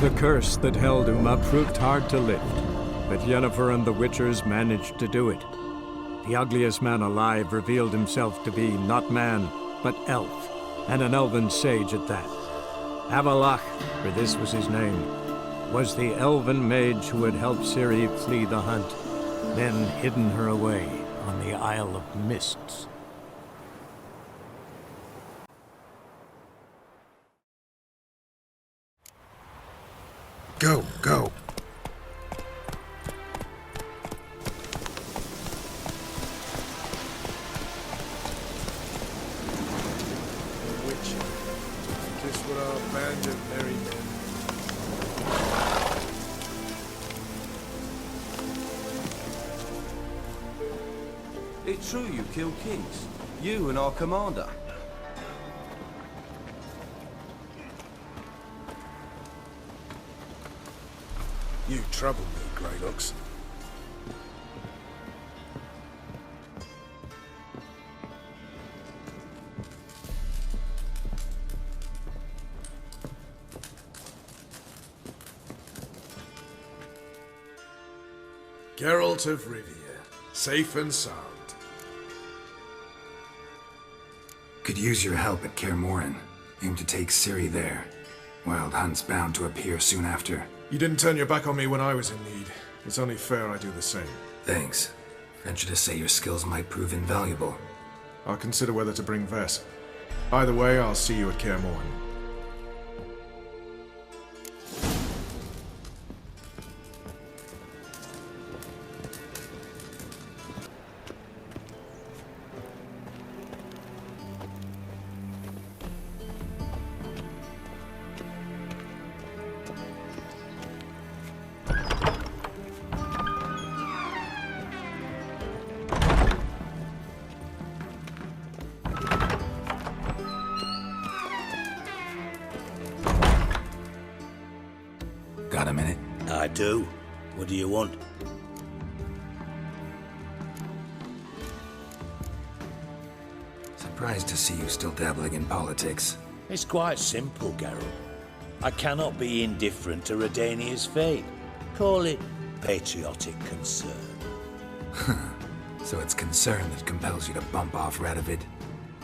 The curse that held Uma proved hard to lift, but Yennefer and the Witchers managed to do it. The ugliest man alive revealed himself to be not man, but elf, and an elven sage at that. Avalach, for this was his name, was the elven mage who had helped Ciri flee the hunt, then hidden her away on the Isle of Mists. Go, go. Witcher. Just what our band of merry men. It's true you killed kings. You and our commander. You trouble me, Greylocks. Geralt of Rivia, safe and sound. Could use your help at Kaer Morhen. Aim to take Ciri there. Wild Hunt's bound to appear soon after. You didn't turn your back on me when I was in need. It's only fair I do the same. Thanks. Venture to say your skills might prove invaluable. I'll consider whether to bring Vess. Either way, I'll see you at Kaer Morhen. Got a minute? I do. What do you want? Surprised to see you still dabbling in politics. It's quite simple, Geralt. I cannot be indifferent to Redania's fate. Call it patriotic concern. So it's concern that compels you to bump off Radovid?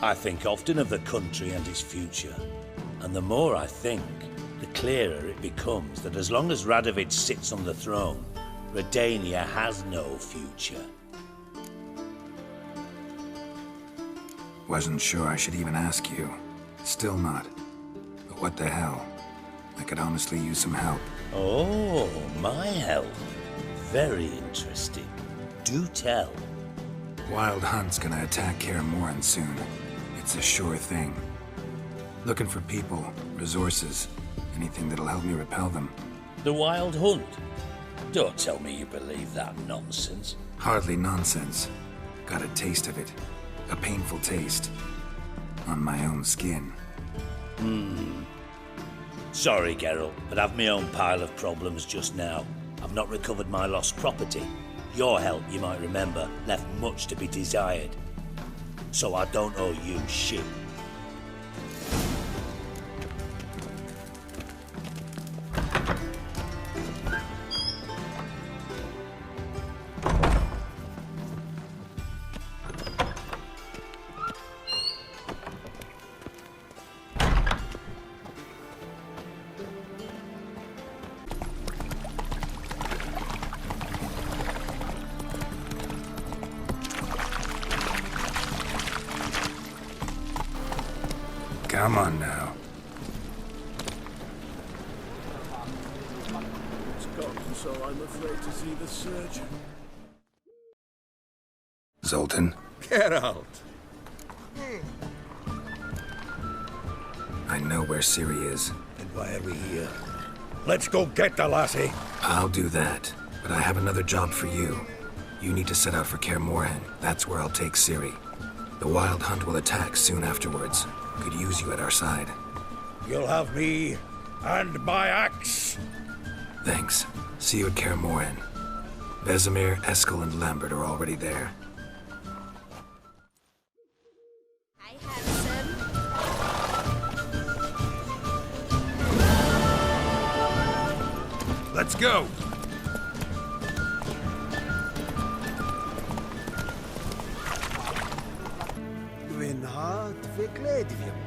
I think often of the country and its future. And the more I think, the clearer it becomes that as long as Radovid sits on the throne, Redania has no future. Wasn't sure I should even ask you. Still not. But what the hell? I could honestly use some help. Oh, my help. Very interesting. Do tell. Wild Hunt's gonna attack Kaer Morhen soon. It's a sure thing. Looking for people, resources, anything that'll help me repel them. The Wild Hunt? Don't tell me you believe that nonsense. Hardly nonsense. Got a taste of it. A painful taste. On my own skin. Sorry, Geralt, but I've my own pile of problems just now. I've not recovered my lost property. Your help, you might remember, left much to be desired. So I don't owe you shit. Come on now. It's gone, so I'm afraid to see the surgeon. Zoltan, Geralt! I know where Ciri is. And why are we here? Let's go get the lassie! I'll do that, but I have another job for you. You need to set out for Kaer Morhen. That's where I'll take Ciri. The Wild Hunt will attack soon afterwards. Could use you at our side. You'll have me and my axe! Thanks. See you at Kaer Morhen. Vesemir, Eskel, and Lambert are already there. Hi, handsome. Let's go! Dwi'n hard fe gledfion.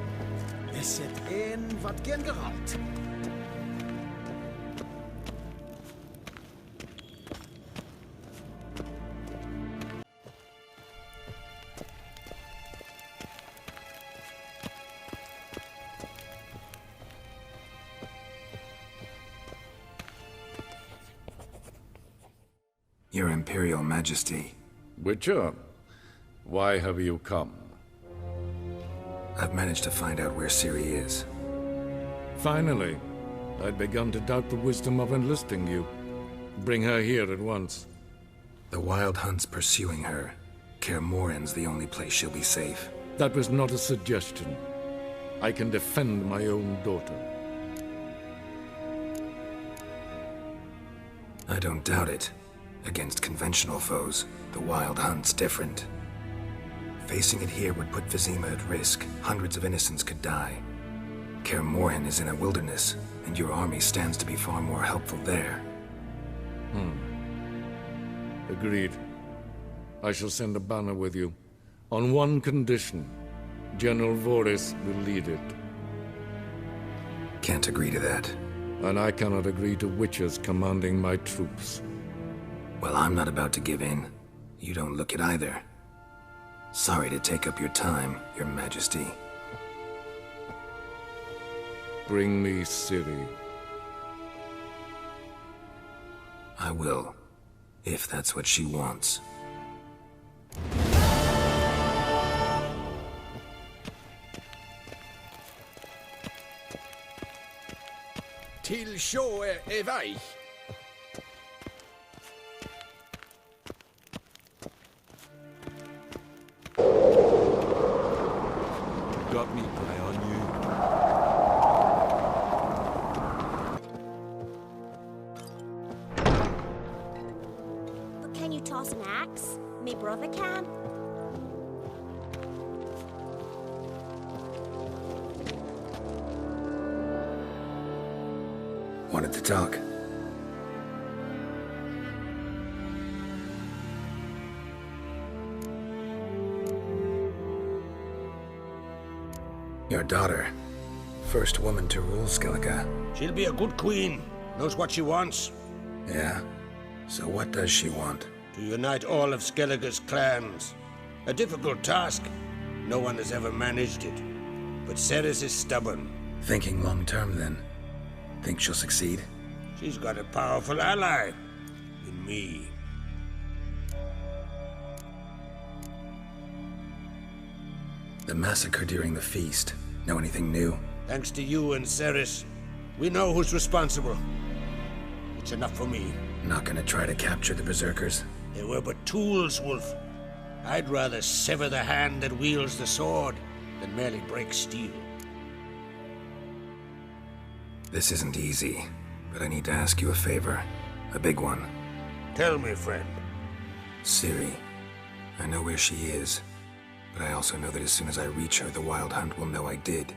Eset ein fod gen Geralt. Your Imperial Majesty, Witcher, why have you come? I've managed to find out where Ciri is. Finally. I'd begun to doubt the wisdom of enlisting you. Bring her here at once. The Wild Hunt's pursuing her. Kaer Morhen's the only place she'll be safe. That was not a suggestion. I can defend my own daughter. I don't doubt it. Against conventional foes, the Wild Hunt's different. Facing it here would put Vizima at risk. Hundreds of innocents could die. Kaer Morhen is in a wilderness, and your army stands to be far more helpful there. Agreed. I shall send a banner with you. On one condition. General Voris will lead it. Can't agree to that. And I cannot agree to witches commanding my troops. Well, I'm not about to give in. You don't look it either. Sorry to take up your time, Your Majesty. Bring me Ciri. I will, if that's what she wants. Til sjå er vei. Got me play on you. But can you toss an axe? Me brother can. Wanted to talk. Your daughter. First woman to rule Skellige. She'll be a good queen. Knows what she wants. Yeah? So what does she want? To unite all of Skellige's clans. A difficult task. No one has ever managed it. But Ceres is stubborn. Thinking long term, then. Think she'll succeed? She's got a powerful ally. In me. The massacre during the feast. Know anything new? Thanks to you and Ceres, we know who's responsible. It's enough for me. Not gonna try to capture the Berserkers? They were but tools, Wolf. I'd rather sever the hand that wields the sword than merely break steel. This isn't easy, but I need to ask you a favor. A big one. Tell me, friend. Ciri. I know where she is, but I also know that as soon as I reach her, the Wild Hunt will know I did.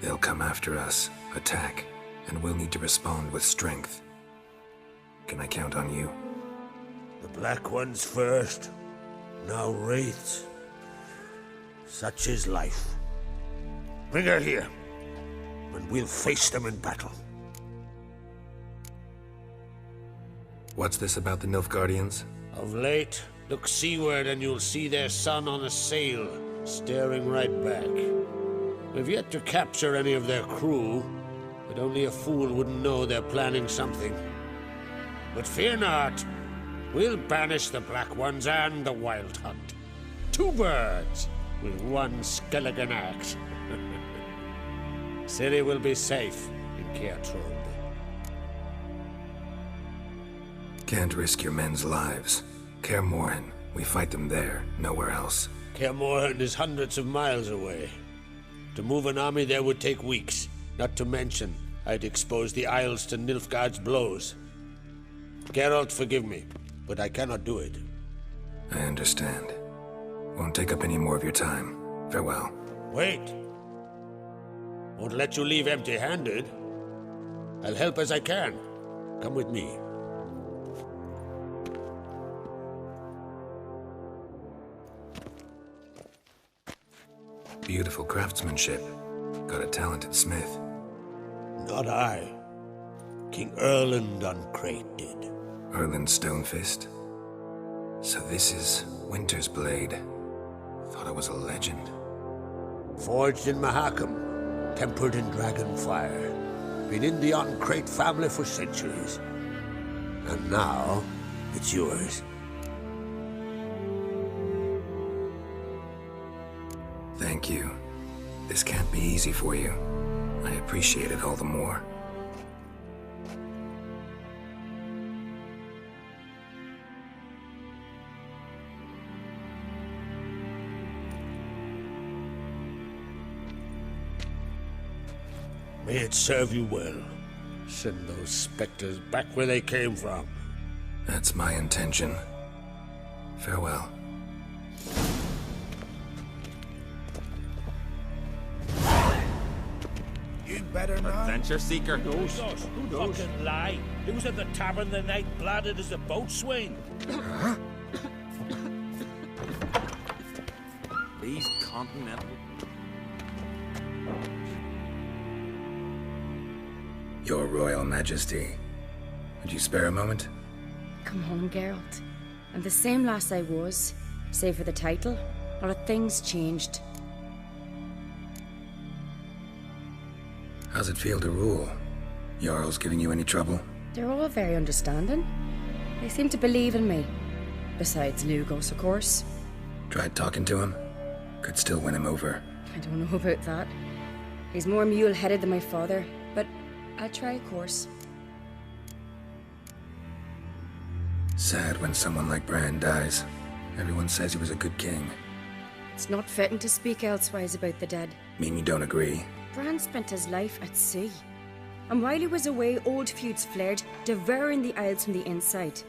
They'll come after us, attack, and we'll need to respond with strength. Can I count on you? The Black Ones first, now Wraiths. Such is life. Bring her here, and we'll face them in battle. What's this about the Nilfgaardians? Of late, look seaward and you'll see their sun on a sail, staring right back. We've yet to capture any of their crew, but only a fool wouldn't know they're planning something. But fear not, we'll banish the Black Ones and the Wild Hunt. Two birds with one Skelligan axe. Ciri will be safe in Kaer Trond. Can't risk your men's lives. Kaer Morhen, we fight them there, nowhere else. Kaer Morhen is hundreds of miles away. To move an army there would take weeks. Not to mention, I'd expose the Isles to Nilfgaard's blows. Geralt, forgive me, but I cannot do it. I understand. Won't take up any more of your time. Farewell. Wait. Won't let you leave empty-handed. I'll help as I can. Come with me. Beautiful craftsmanship. Got a talented smith. Not I. King Erland Uncrate did. Erland Stonefist. So this is Winter's blade. Thought it was a legend. Forged in Mahakam, tempered in dragon fire. Been in the Uncrate family for centuries. And now, it's yours. Thank you. This can't be easy for you. I appreciate it all the more. May it serve you well. Send those specters back where they came from. That's my intention. Farewell. You better not. Adventure seeker. Who knows? Fucking lie. He was at the tavern the night bladdered as a boatswain. These continental... Your Royal Majesty. Would you spare a moment? Come home, Geralt. I'm the same lass I was, save for the title. A lot of things changed. How's it feel to rule? Jarl's giving you any trouble? They're all very understanding. They seem to believe in me. Besides Lugos, of course. Tried talking to him? Could still win him over. I don't know about that. He's more mule-headed than my father, but I'll try, of course. Sad when someone like Bran dies. Everyone says he was a good king. It's not fitting to speak elsewise about the dead. Mean you don't agree? Bran spent his life at sea. And while he was away, old feuds flared, devouring the Isles from the inside.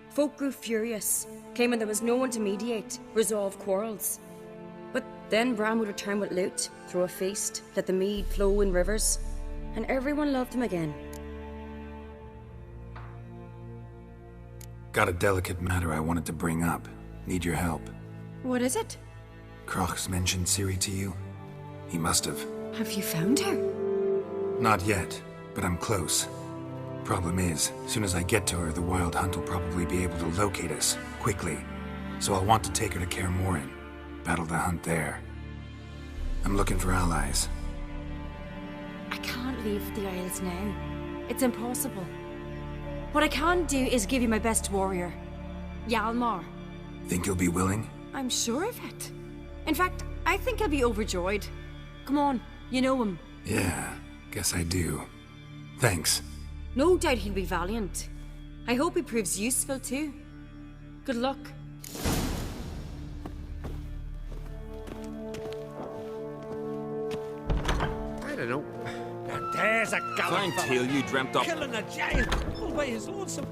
Folk grew furious, claiming there was no one to mediate, resolve quarrels. But then Bran would return with loot, throw a feast, let the mead flow in rivers, and everyone loved him again. Got a delicate matter I wanted to bring up. Need your help. What is it? Crach's mentioned Ciri to you? He must have. Have you found her? Not yet, but I'm close. Problem is, as soon as I get to her, the Wild Hunt will probably be able to locate us, quickly. So I'll want to take her to Kaer Morhen. Battle the hunt there. I'm looking for allies. I can't leave the Isles now. It's impossible. What I can do is give you my best warrior, Hjalmar. Think you'll be willing? I'm sure of it. In fact, I think he'll be overjoyed. Come on, you know him. Yeah, guess I do. Thanks. No doubt he'll be valiant. I hope he proves useful too. Good luck. I don't know. And there's a gallant Fine tale you dreamt up. killing a giant all by his lonesome.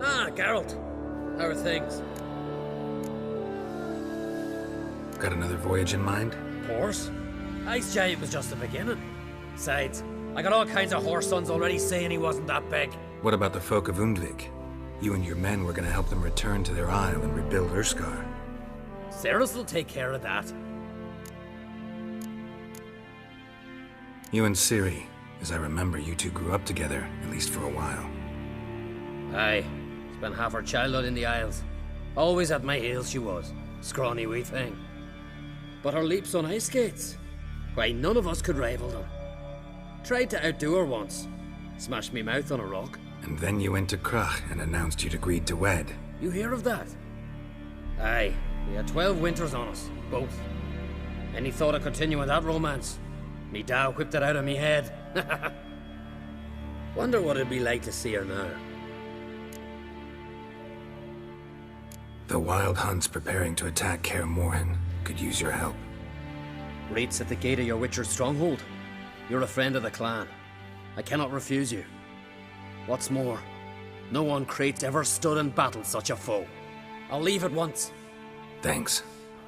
Ah, Geralt. How are things? Got another voyage in mind? Of course. Ice Giant was just the beginning. Besides, I got all kinds of horse sons already saying he wasn't that big. What about the folk of Undvik? You and your men were gonna help them return to their isle and rebuild Urskar. Cerys will take care of that. You and Ciri, as I remember, you two grew up together, at least for a while. Aye. Spent half her childhood in the Isles. Always at my heels she was. Scrawny wee thing. But her leaps on ice skates, why, none of us could rival them. Tried to outdo her once. Smashed me mouth on a rock. And then you went to Crach and announced you'd agreed to wed. You hear of that? Aye. We had 12 winters on us, both. Any thought of continuing that romance? Me Dow whipped it out of me head. Wonder what it'd be like to see her now. The Wild Hunt's preparing to attack Kaer Morhen. Could use your help. Rates at the gate of your Witcher's stronghold. You're a friend of the clan. I cannot refuse you. What's more, no one Crate's ever stood and battled such a foe. I'll leave at once. Thanks.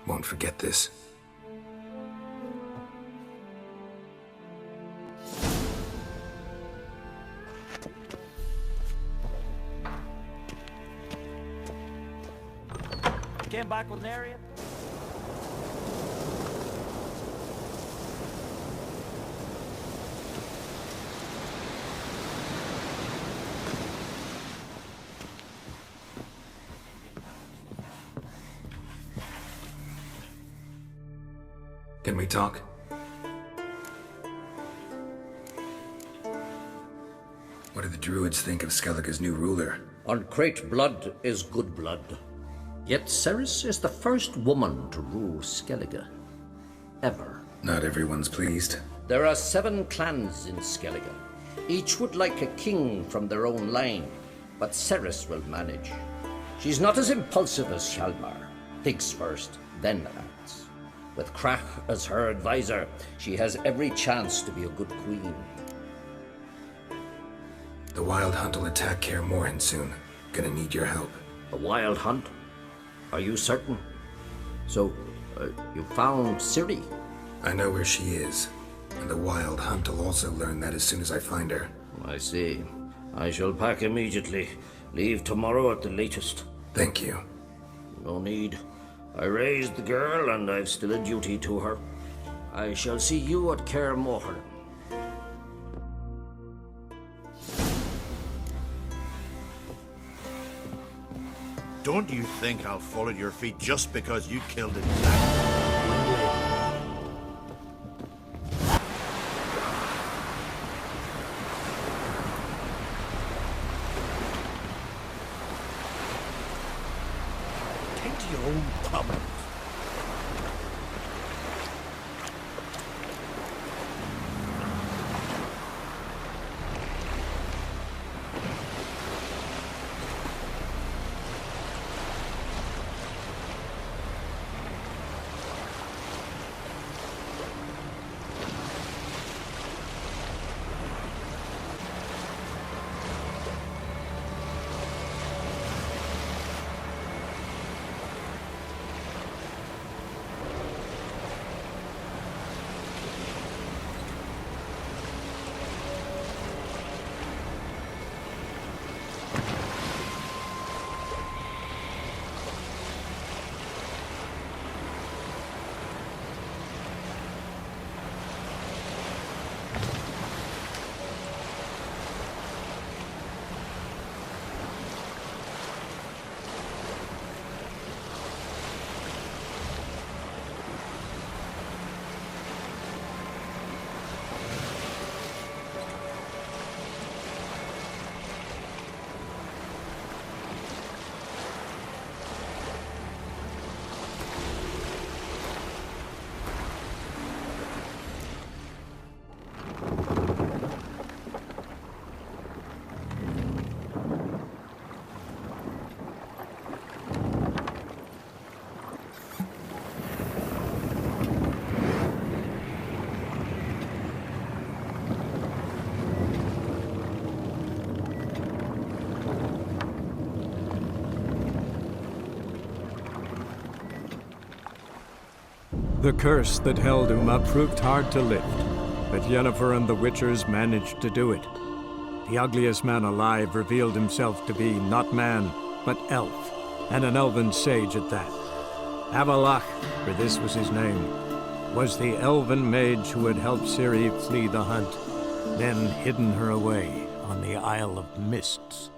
Won't forget this. Came back with an area. Can we talk? What do the druids think of Skellige's new ruler? Uncrate blood is good blood. Yet Ceres is the first woman to rule Skellige. Ever. Not everyone's pleased. There are 7 clans in Skellige. Each would like a king from their own line, but Ceres will manage. She's not as impulsive as Hjalmar. Thinks first, then acts. With Krach as her advisor, she has every chance to be a good queen. The Wild Hunt will attack Kaer Morhen soon. Gonna need your help. A wild hunt? Are you certain? So, you found Ciri? I know where she is. And the Wild Hunt will also learn that as soon as I find her. I see. I shall pack immediately. Leave tomorrow at the latest. Thank you. No need. I raised the girl, and I've still a duty to her. I shall see you at Kaer Morhen. Don't you think I'll fall at your feet just because you killed it? Take to your own problems. The curse that held Uma proved hard to lift, but Yennefer and the Witchers managed to do it. The ugliest man alive revealed himself to be not man, but elf, and an elven sage at that. Avalach, for this was his name, was the elven mage who had helped Ciri flee the hunt, then hidden her away on the Isle of Mists.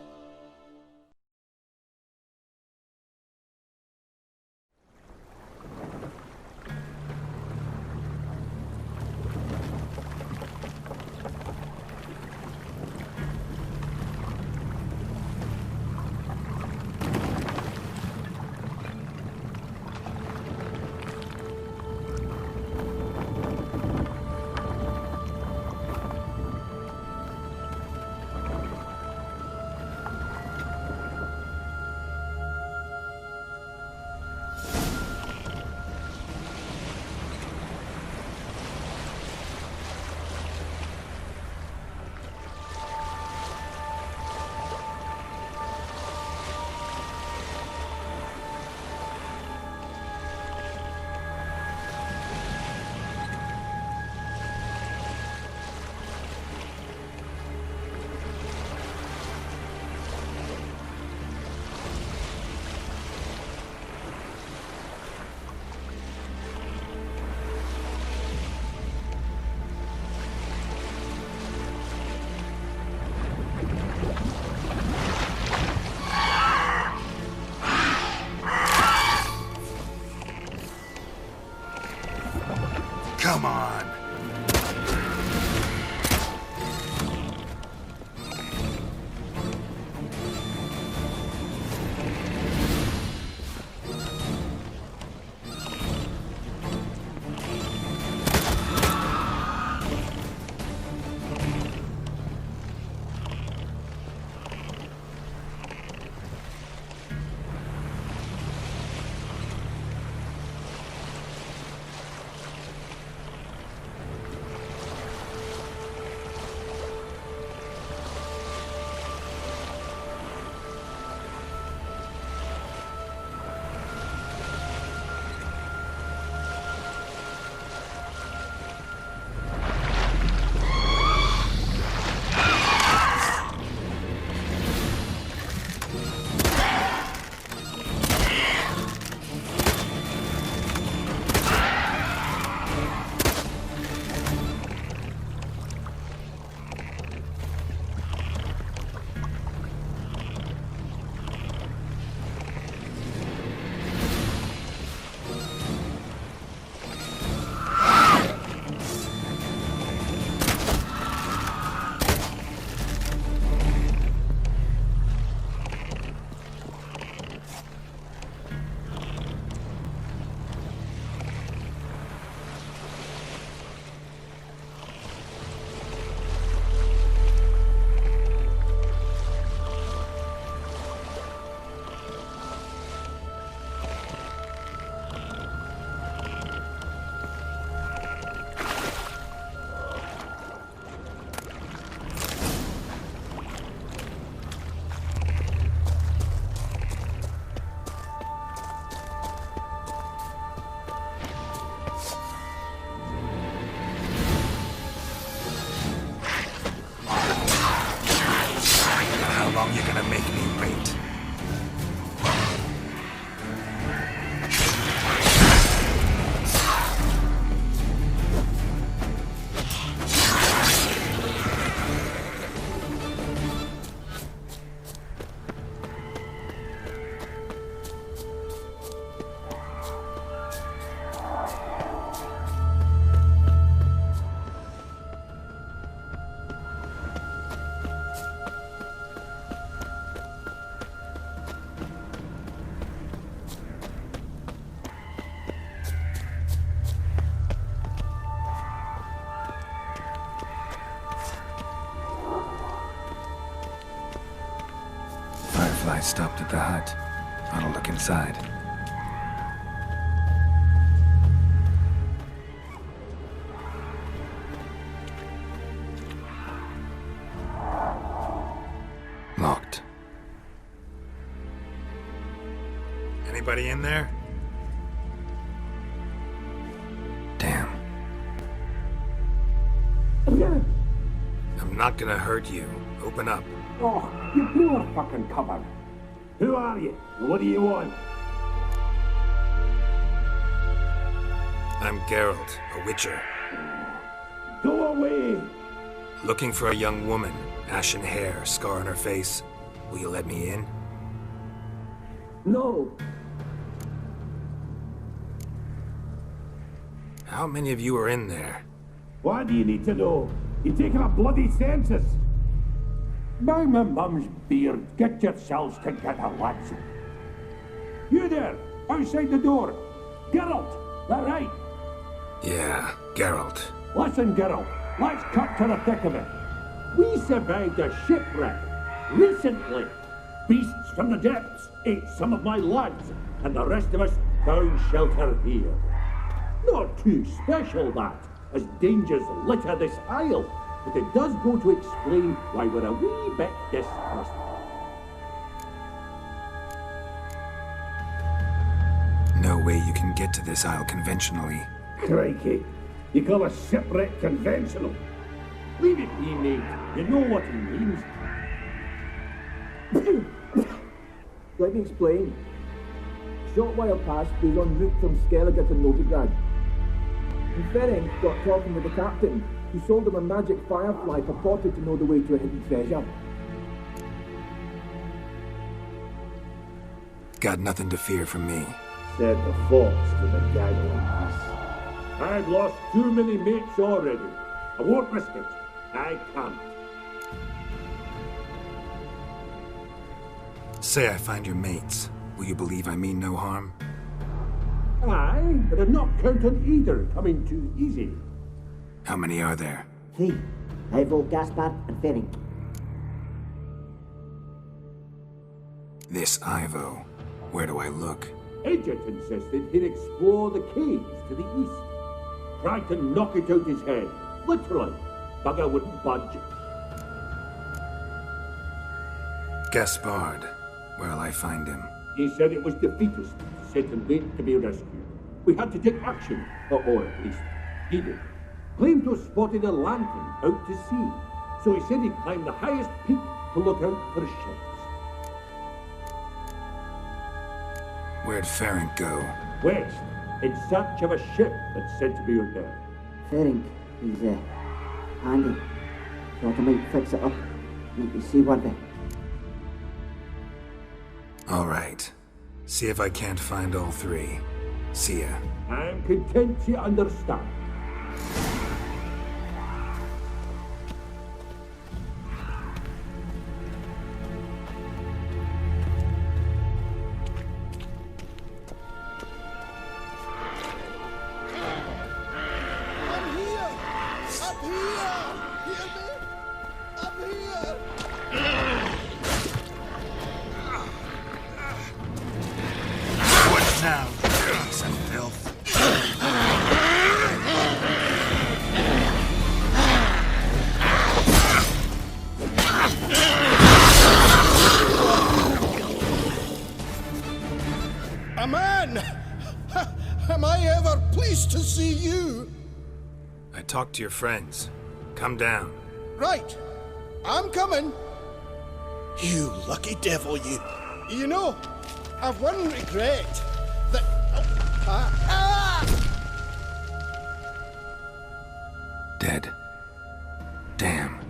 I stopped at the hut. I'll look inside. Locked. Anybody in there? Damn. I'm not gonna hurt you. Open up. Oh, you blew our fucking cover. Who are you? What do you want? I'm Geralt, a witcher. Go away! Looking for a young woman. Ashen hair, scar on her face. Will you let me in? No. How many of you are in there? Why do you need to know? You're taking a bloody census. By my mum's beard, get yourselves together, lads. You there, outside the door. Geralt, that right? Yeah, Geralt. Listen, Geralt, let's cut to the thick of it. We survived a shipwreck recently. Beasts from the depths ate some of my lads, and the rest of us found shelter here. Not too special, that, as dangers litter this isle, but it does go to explain why we're a wee bit distrustful. No way you can get to this isle conventionally. Crikey, you call a shipwreck conventional? Leave it be, mate. You know what he means. Let me explain. A short while past, we were en route from Skellige to Novigrad. And Ferenc got talking with the captain, who sold him a magic firefly purported to know the way to a hidden treasure. Got nothing to fear from me. Said the fox to the gaggling geese. I've lost too many mates already. I won't risk it. I can't. Say I find your mates. Will you believe I mean no harm? Aye, but I'd not count on either coming too easy. How many are there? 3. Ivo, Gaspar, and Ferenc. This Ivo. Where do I look? Edget insisted he'd explore the caves to the east. Tried to knock it out his head. Literally. Bugger wouldn't budge. Gaspard. Where'll I find him? He said it was defeatist, set and wait to be rescued. We had to take action, or at least he did. Claimed to have spotted a lantern out to sea, so he said he'd climb the highest peak to look out for ships. Where'd Ferenc go? West, in search of a ship that's said to be out there. Ferenc, he's handy. Thought I might fix it up, make you seaworthy. All right. See if I can't find all 3. See ya. I'm content you understand. Talk to your friends. Come down. Right. I'm coming. You lucky devil, you. You know, I've one regret. That... Dead. Damn.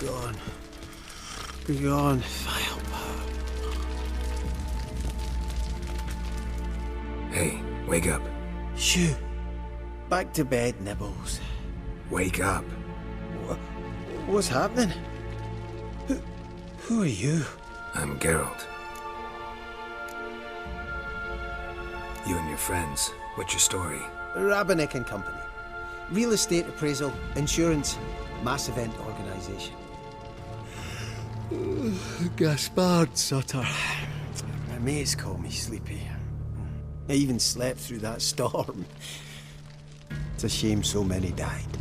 gone. Be gone, vile power. Hey, wake up. Shoo. Back to bed, Nibbles. Wake up. What's happening? Who are you? I'm Geralt. You and your friends, what's your story? Rabenik and Company. Real estate appraisal, insurance, mass event organisation. Gaspard Sutter. My mates call me Sleepy. I even slept through that storm. It's a shame so many died.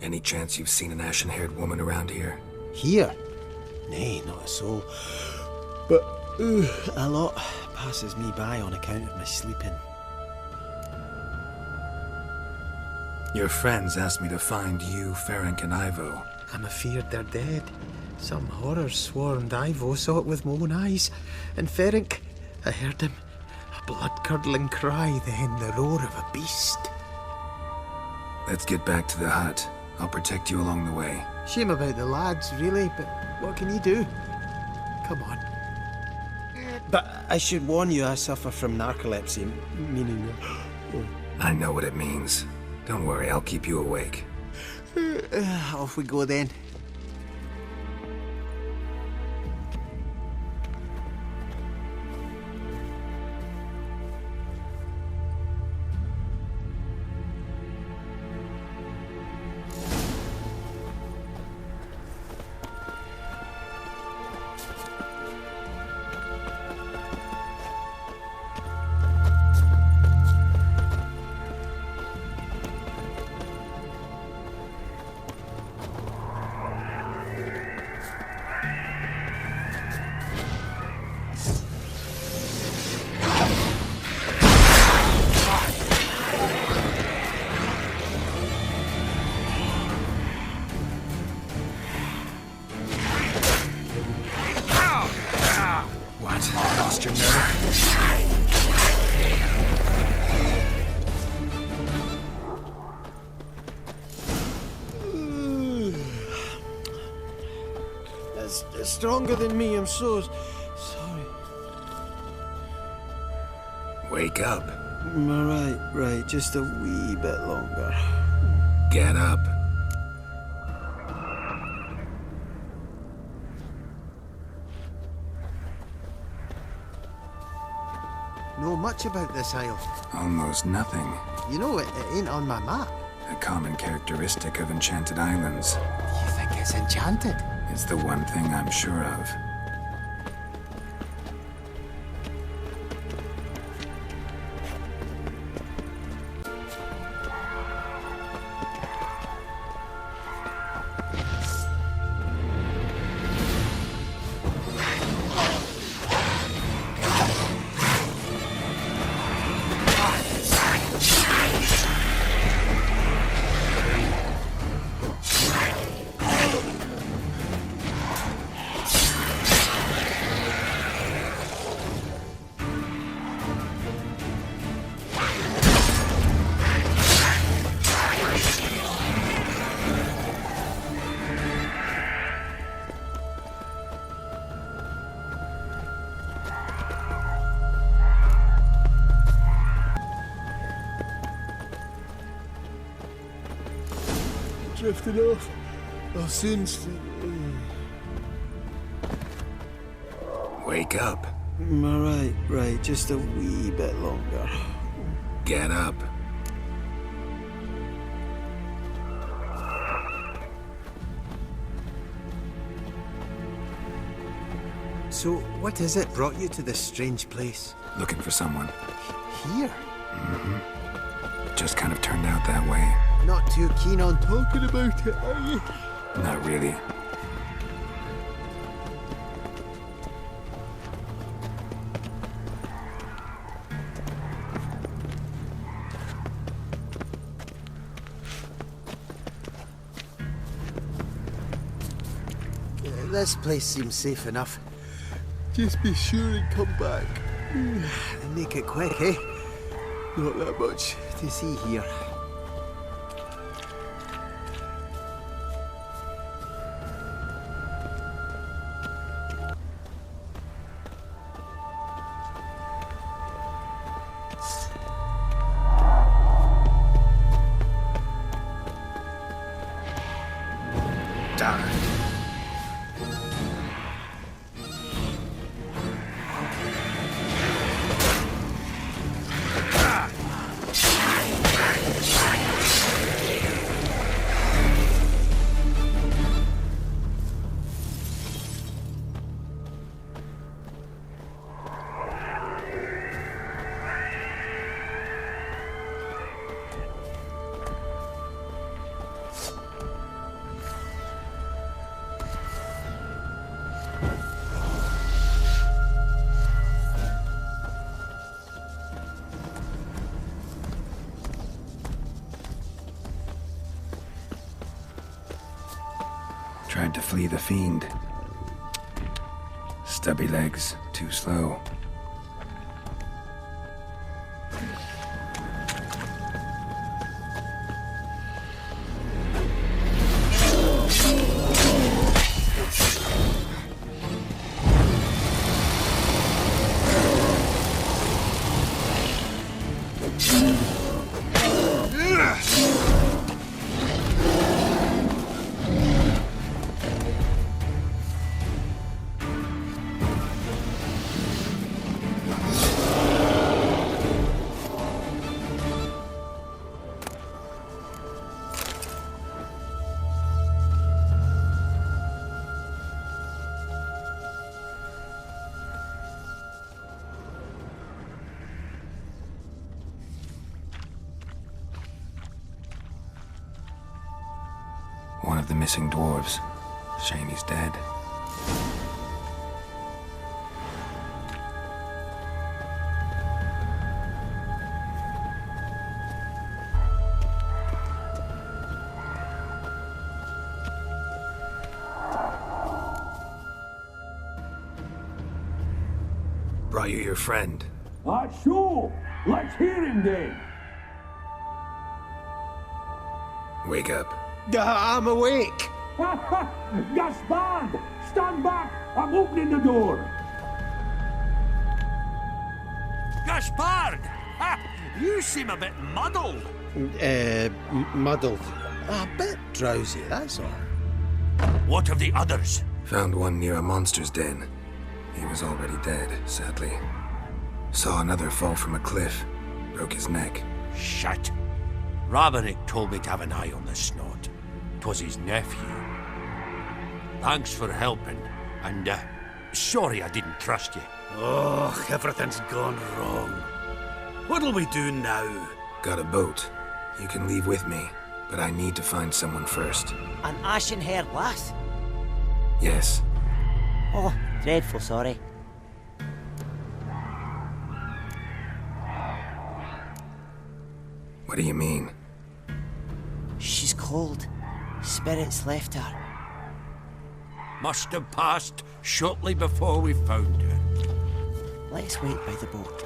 Any chance you've seen an ashen-haired woman around here? Here? Nay, not a soul. But a lot passes me by on account of my sleeping. Your friends asked me to find you, Ferenc, and Ivo. I'm afeard they're dead. Some horrors swarmed Ivo, saw it with my own eyes. And Ferenc, I heard him. A blood-curdling cry, then the roar of a beast. Let's get back to the hut. I'll protect you along the way. Shame about the lads, really, but what can you do? Come on. But I should warn you, I suffer from narcolepsy, meaning... I know what it means. Don't worry, I'll keep you awake. Off we go then. Lost your nerve? That's stronger than me, I'm so sorry. Wake up. Right, just a wee bit longer. Get up. Know much about this isle? Almost nothing. You know, it ain't on my map. A common characteristic of enchanted islands. You think it's enchanted? It's the one thing I'm sure of. Drifted off. I'll soon Wake up. Right, just a wee bit longer. Get up. So, what is it brought you to this strange place? Looking for someone. Here? Mm-hmm. Just kind of turned out that way. Not too keen on talking about it, are you? Not really. This place seems safe enough. Just be sure and come back. And make it quick, eh? Not that much to see here. to flee the fiend. Stubby legs, too slow. One of the missing dwarves. Shame he's dead. Brought you your friend. Sure. Let's hear him then. Wake up. I'm awake. Gaspard! Stand back! I'm opening the door. Gaspard! Ha! You seem a bit muddled. Muddled. A bit drowsy, that's all. What of the others? Found one near a monster's den. He was already dead, sadly. Saw another fall from a cliff. Broke his neck. Shit. Roderick told me to have an eye on the snot. 'Twas his nephew. Thanks for helping, and sorry I didn't trust you. Oh, everything's gone wrong. What'll we do now? Got a boat. You can leave with me, but I need to find someone first. An ashen-haired lass? Yes. Oh, dreadful sorry. What do you mean? She's cold. Spirits left her. Must have passed shortly before we found her. Let's wait by the boat.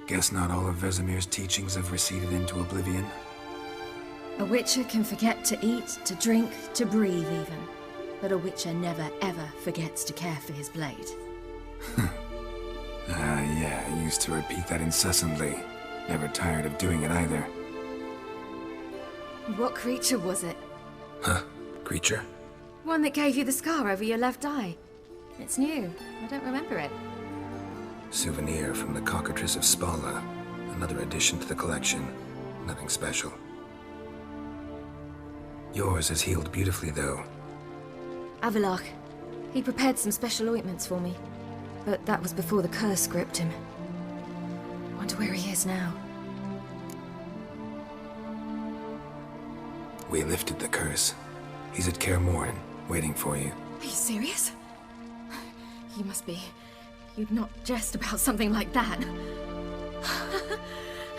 Guess not all of Vesemir's teachings have receded into oblivion. A witcher can forget to eat, to drink, to breathe even. But a witcher never ever forgets to care for his blade. Yeah, I used to repeat that incessantly. Never tired of doing it either. What creature was it? Huh? Creature? One that gave you the scar over your left eye. It's new. I don't remember it. Souvenir from the Cockatrice of Spala. Another addition to the collection. Nothing special. Yours has healed beautifully, though. Avalok. He prepared some special ointments for me. But that was before the curse gripped him. Wonder where he is now. We lifted the curse. He's at Kaer Morhen, waiting for you. Are you serious? You must be. You'd not jest about something like that.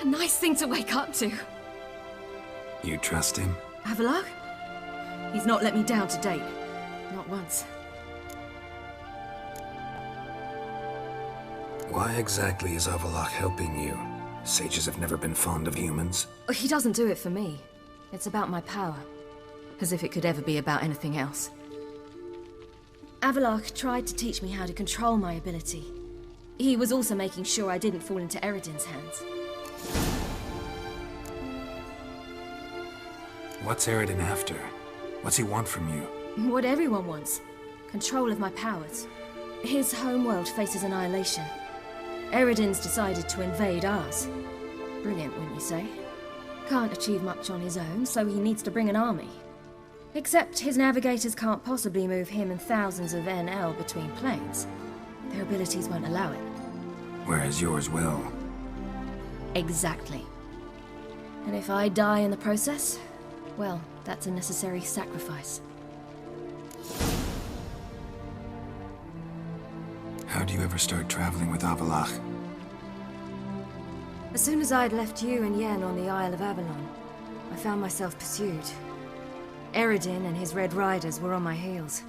A nice thing to wake up to. You trust him? Avalok? He's not let me down to date. Not once. Why exactly is Avalok helping you? Sages have never been fond of humans. He doesn't do it for me. It's about my power. As if it could ever be about anything else. Avalok tried to teach me how to control my ability. He was also making sure I didn't fall into Eredin's hands. What's Eredin after? What's he want from you? What everyone wants. Control of my powers. His homeworld faces annihilation. Eredin's decided to invade ours. Brilliant, wouldn't you say? Can't achieve much on his own, so he needs to bring an army. Except his navigators can't possibly move him and thousands of NL between planes. Their abilities won't allow it. Whereas yours will. Exactly. And if I die in the process, well, that's a necessary sacrifice. How do you ever start traveling with Avalok? As soon as I'd left you and Yen on the Isle of Avalon, I found myself pursued. Eredin and his Red Riders were on my heels.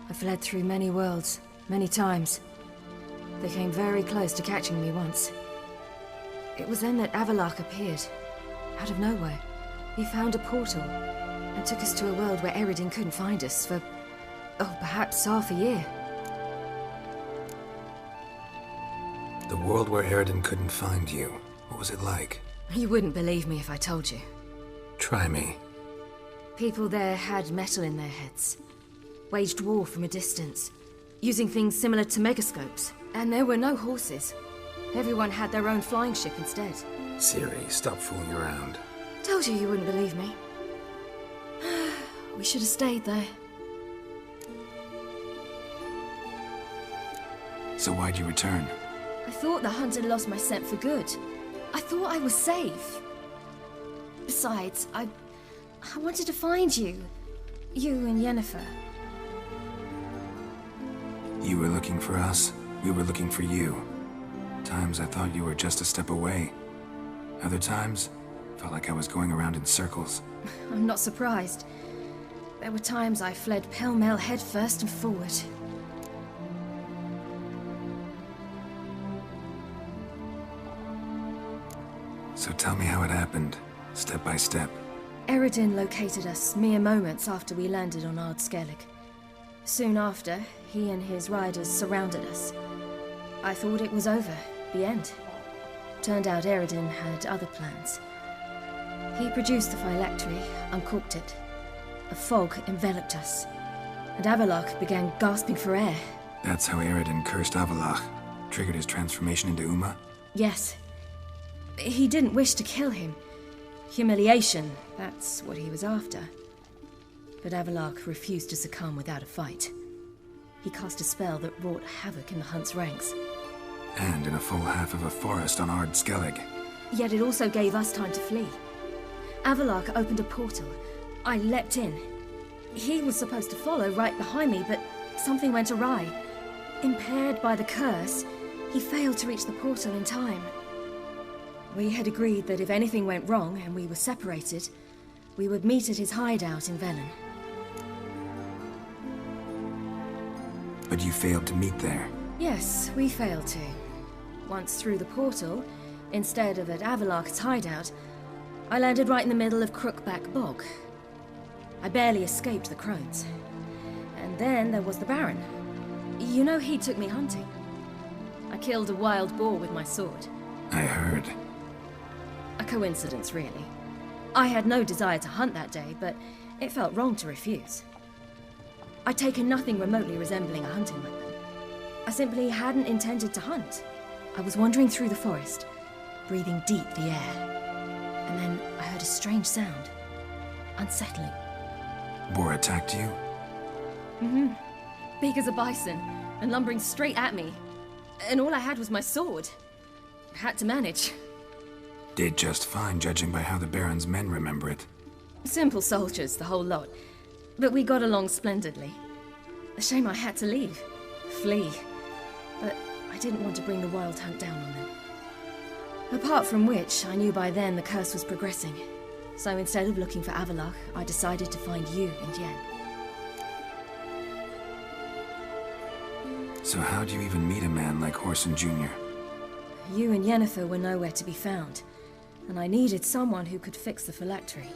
I fled through many worlds, many times. They came very close to catching me once. It was then that Avalok appeared, out of nowhere. He found a portal, and took us to a world where Eredin couldn't find us for, perhaps half a year. The world where Eredin couldn't find you. What was it like? You wouldn't believe me if I told you. Try me. People there had metal in their heads. Waged war from a distance, using things similar to megascopes. And there were no horses. Everyone had their own flying ship instead. Ciri, stop fooling around. Told you wouldn't believe me. We should have stayed there. So why'd you return? I thought the hunt had lost my scent for good. I thought I was safe. Besides, I wanted to find you. You and Yennefer. You were looking for us. We were looking for you. Times I thought you were just a step away. Other times, felt like I was going around in circles. I'm not surprised. There were times I fled pell-mell headfirst and forward. So tell me how it happened, step by step. Eredin located us mere moments after we landed on Ard Skellig. Soon after, he and his riders surrounded us. I thought it was over, the end. Turned out Eredin had other plans. He produced the phylactery, uncorked it. A fog enveloped us, and Avalok began gasping for air. That's how Eredin cursed Avalok, triggered his transformation into Uma? Yes. He didn't wish to kill him. Humiliation, that's what he was after. But Avalok refused to succumb without a fight. He cast a spell that wrought havoc in the hunt's ranks. And in a full half of a forest on Ard Skellig. Yet it also gave us time to flee. Avalok opened a portal. I leapt in. He was supposed to follow right behind me, but something went awry. Impaired by the curse, he failed to reach the portal in time. We had agreed that if anything went wrong and we were separated, we would meet at his hideout in Velen. But you failed to meet there. Yes, we failed to. Once through the portal, Instead of at Avalok's hideout, I landed right in the middle of Crookback Bog. I barely escaped the crones. And then there was the Baron. You know, he took me hunting. I killed a wild boar with my sword. I heard. A coincidence, really. I had no desire to hunt that day, but it felt wrong to refuse. I'd taken nothing remotely resembling a hunting weapon. I simply hadn't intended to hunt. I was wandering through the forest, breathing deep the air. And then I heard a strange sound. Unsettling. Boar attacked you? Mm-hmm. Big as a bison, and lumbering straight at me. And all I had was my sword. Had to manage. Did just fine, judging by how the Baron's men remember it. Simple soldiers, the whole lot. But we got along splendidly. A shame I had to leave. Flee. But I didn't want to bring the wild hunt down on them. Apart from which, I knew by then the curse was progressing. So instead of looking for Avalok, I decided to find you and Yen. So how'd you even meet a man like Horson Jr.? You and Yennefer were nowhere to be found, and I needed someone who could fix the phylactery.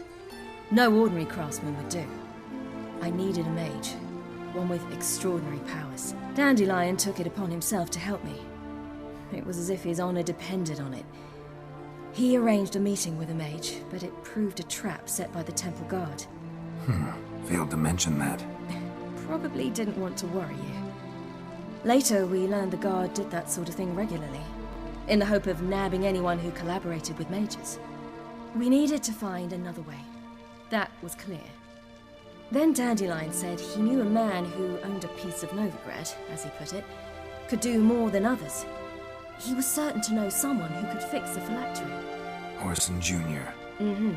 No ordinary craftsman would do. I needed a mage, one with extraordinary powers. Dandelion took it upon himself to help me. It was as if his honor depended on it. He arranged a meeting with a mage, but it proved a trap set by the temple guard. Failed to mention that. Probably didn't want to worry you. Later, we learned the guard did that sort of thing regularly, in the hope of nabbing anyone who collaborated with mages. We needed to find another way. That was clear. Then Dandelion said he knew a man who owned a piece of Novigrad, as he put it, could do more than others. He was certain to know someone who could fix the phylactery. Horson Jr. Mm-hmm.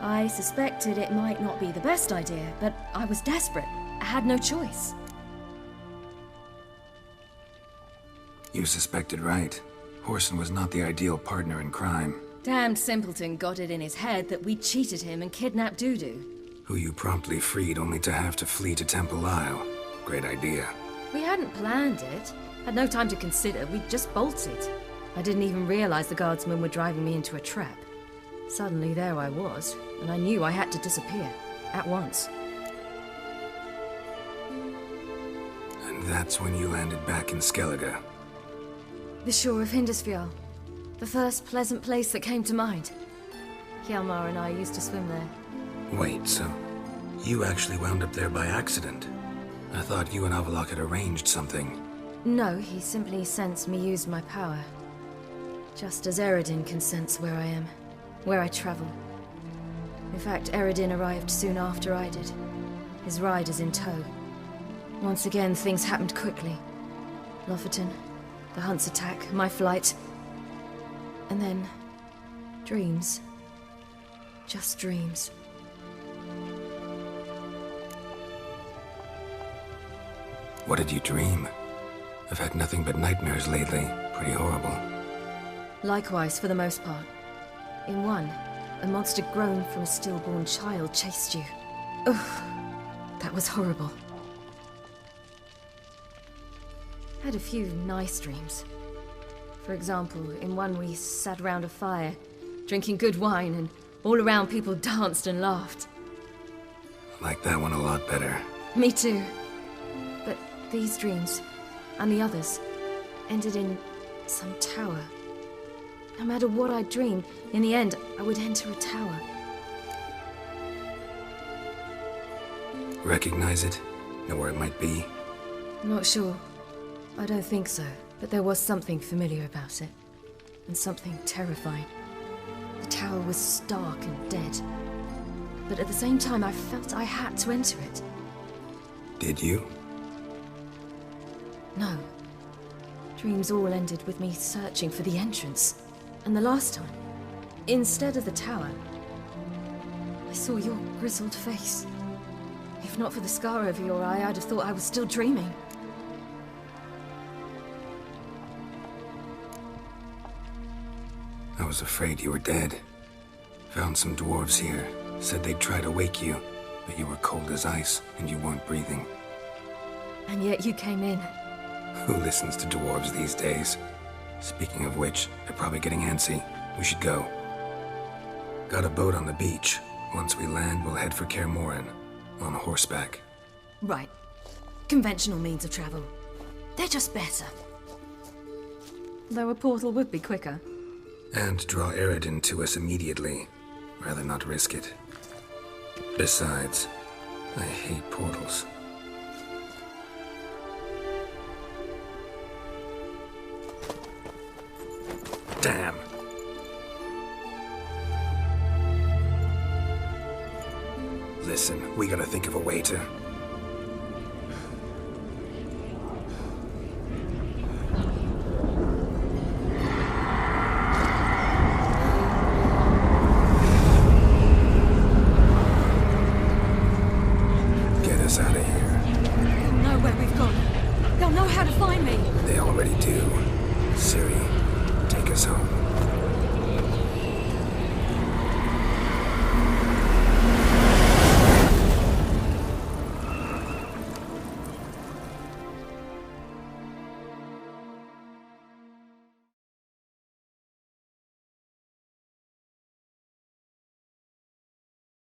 I suspected it might not be the best idea, but I was desperate. I had no choice. You suspected right. Horson was not the ideal partner in crime. Damned simpleton got it in his head that we cheated him and kidnapped Dudu. Who you promptly freed only to have to flee to Temple Isle. Great idea. We hadn't planned it. Had no time to consider. We just bolted. I didn't even realize the guardsmen were driving me into a trap. Suddenly there I was, and I knew I had to disappear. At once. And that's when you landed back in Skellige. The shore of Hindisfjall. The first pleasant place that came to mind. Hjalmar and I used to swim there. Wait, so you actually wound up there by accident? I thought you and Avalok had arranged something. No, he simply sensed me use my power. Just as Eredin can sense where I am, where I travel. In fact, Eredin arrived soon after I did. His riders in tow. Once again, things happened quickly. Lofoten, the hunt's attack, my flight. And then, dreams. Just dreams. What did you dream? I've had nothing but nightmares lately. Pretty horrible. Likewise, for the most part. In one, a monster grown from a stillborn child chased you. Ugh, that was horrible. Had a few nice dreams. For example, in one we sat around a fire, drinking good wine, and all around people danced and laughed. I like that one a lot better. Me too. But these dreams, and the others, ended in some tower. No matter what I dreamed, in the end, I would enter a tower. Recognize it? Know where it might be? Not sure. I don't think so, but there was something familiar about it. And something terrifying. The tower was stark and dead. But at the same time, I felt I had to enter it. Did you? No. Dreams all ended with me searching for the entrance. And the last time, instead of the tower, I saw your grizzled face. If not for the scar over your eye, I'd have thought I was still dreaming. I was afraid you were dead. Found some dwarves here. Said they'd try to wake you, but you were cold as ice and you weren't breathing. And yet you came in. Who listens to dwarves these days? Speaking of which, they're probably getting antsy. We should go. Got a boat on the beach. Once we land, we'll head for Kaer Morhen, on horseback. Right. Conventional means of travel. They're just better. Though a portal would be quicker. And draw Eridan to us immediately. Rather not risk it. Besides, I hate portals. Damn. Listen, we gotta think of a way to... get us out of here. They'll know where we've gone. They'll know how to find me. They already do. Ciri, take us home.